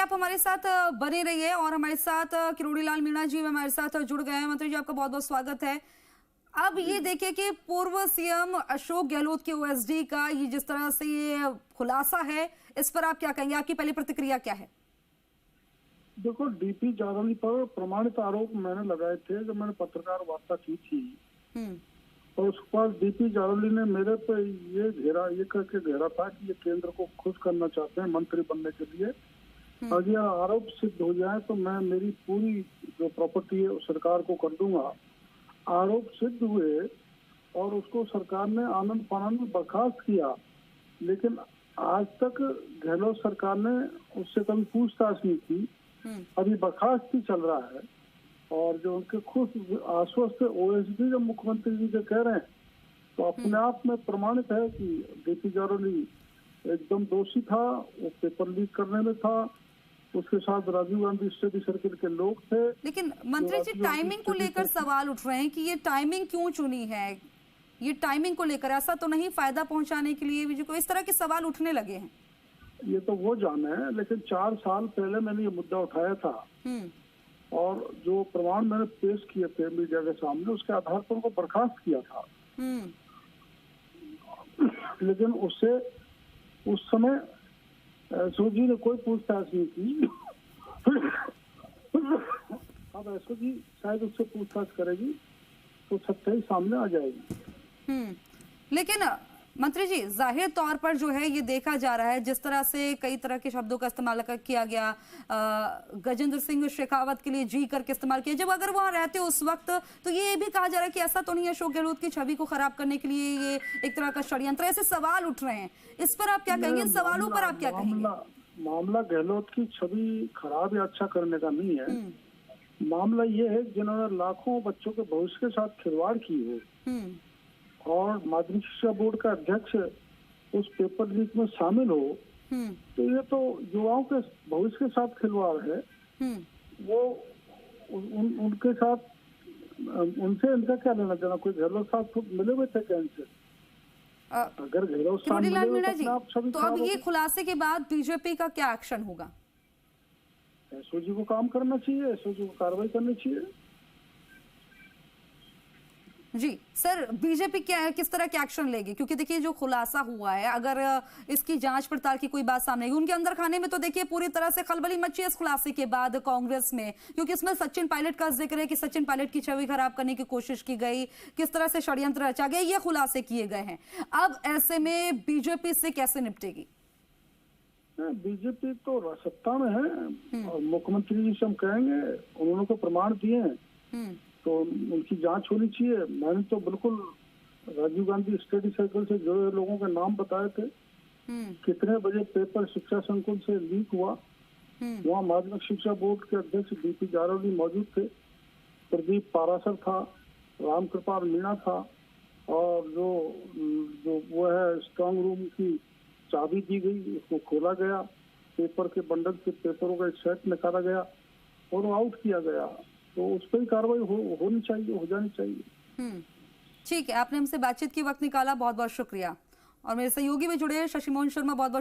आप हमारे साथ बने रहिए और हमारे साथ किरोड़ी लाल मीणा जी हमारे साथ जुड़ गए हैं। मंत्री जी, आपका बहुत बहुत स्वागत है। अब ये देखिए कि पूर्व सीएम अशोक गहलोत के ओएसडी का ये जिस तरह से ये खुलासा है, इस पर आप क्या कहेंगे? आपकी पहली प्रतिक्रिया क्या है? देखो, डीपी जारौली पर प्रमाणित आरोप मैंने लगाए थे जब मैंने पत्रकार वार्ता की थी। और उसके बाद डीपी जारौली ने मेरे पे ये करके घेरा था कि ये केंद्र को खुश करना चाहते हैं मंत्री बनने के लिए। अगर यह आरोप सिद्ध हो जाए तो मैं मेरी पूरी जो प्रॉपर्टी है उस सरकार को कर दूंगा। आरोप सिद्ध हुए और उसको सरकार ने आनंद फानंद में बर्खास्त किया, लेकिन आज तक गहलोत सरकार ने उससे कभी पूछताछ नहीं की। अभी बर्खास्त ही चल रहा है। और जो उनके खुद आश्वस्त ओएसडी जब मुख्यमंत्री जी के कह रहे हैं तो अपने आप में प्रमाणित है कि डीपी जारौली एकदम दोषी था। वो पेपर लीक करने में था, उसके साथ राजीव गांधी स्टडी सर्किल के लोग थे। लेकिन मंत्री जी, टाइमिंग को लेकर सवाल उठ रहे हैं कि ये टाइमिंग क्यों चुनी है? ये टाइमिंग को लेकर ऐसा तो नहीं फायदा पहुंचाने के लिए भी को इस तरह के सवाल उठने लगे हैं? ये तो वो जाने है, लेकिन 4 साल पहले मैंने ये मुद्दा उठाया था और जो प्रमाण मैंने पेश किए थे मीडिया के सामने, उसके आधार पर उनको बर्खास्त किया था। लेकिन उससे उस समय एसओ जी ने कोई पूछताछ नहीं की। अब एसओ जी शायद उससे पूछताछ करेगी तो सच्चाई सामने आ जाएगी। लेकिन मंत्री जी, जाहिर तौर पर जो है ये देखा जा रहा है जिस तरह से कई तरह के शब्दों का इस्तेमाल किया गया, गजेंद्र सिंह शेखावत के लिए जी करके इस्तेमाल किया। जब अगर वहां रहते उस वक्त तो ये भी कहा जा रहा है कि ऐसा तो नहीं है अशोक गहलोत की छवि को खराब करने के लिए ये एक तरह का षड्यंत्र, ऐसे सवाल उठ रहे हैं। इस पर आप क्या कहेंगे? इन सवालों पर आप क्या कहेंगे? मामला गहलोत की छवि खराब या अच्छा करने का नहीं है। मामला ये है जिन्होंने लाखों बच्चों के भविष्य के साथ खिलवाड़ की है और माध्यमिक शिक्षा बोर्ड का अध्यक्ष उस पेपर लीक में शामिल हो, तो ये तो युवाओं के भविष्य के साथ खिलवाड़ है। वो उनके साथ उनसे इनका क्या लेना देना? कोई गहलोत साथ मिले हुए थे क्या इनसे? अगर गहलोत साथ मिले हुए तो अब ये खुलासे के बाद बीजेपी का क्या एक्शन होगा? एसओजी को काम करना चाहिए, एसओजी को कार्रवाई करनी चाहिए। जी सर, बीजेपी क्या किस तरह के एक्शन लेगी? क्योंकि देखिए जो खुलासा हुआ है, अगर इसकी जांच पड़ताल की कोई बात सामने आई, उनके अंदर खाने में तो देखिए पूरी तरह से खलबली मची है इस खुलासे के बाद कांग्रेस में, क्योंकि इसमें सचिन पायलट का जिक्र है कि सचिन पायलट की छवि खराब करने की कोशिश की गई, किस तरह से षड्यंत्र रचा गया, ये खुलासे किए गए हैं। अब ऐसे में बीजेपी से कैसे निपटेगी? बीजेपी तो सत्ता में है और मुख्यमंत्री जी से हम कहेंगे, उन्होंने तो प्रमाण दिए हैं तो उनकी जांच होनी चाहिए। मैंने तो बिल्कुल राजीव गांधी स्टडी सर्कल से जुड़े लोगों के नाम बताए थे। कितने बजे पेपर शिक्षा संकुल से लीक हुआ, वहाँ माध्यमिक शिक्षा बोर्ड के अध्यक्ष डीपी जारौली मौजूद थे, प्रदीप पारासर था, रामकृपाल मीणा था, और जो वो है स्ट्रांग रूम की चाबी दी गई, उसको खोला गया, पेपर के बंडल से पेपरों का एक सेट निकाला गया और आउट किया गया। तो उस पर कार्रवाई होनी चाहिए, हो जानी चाहिए। ठीक है, आपने हमसे बातचीत की, वक्त निकाला, बहुत बहुत शुक्रिया। और मेरे सहयोगी भी जुड़े हैं, शशि मोहन शर्मा, बहुत बहुत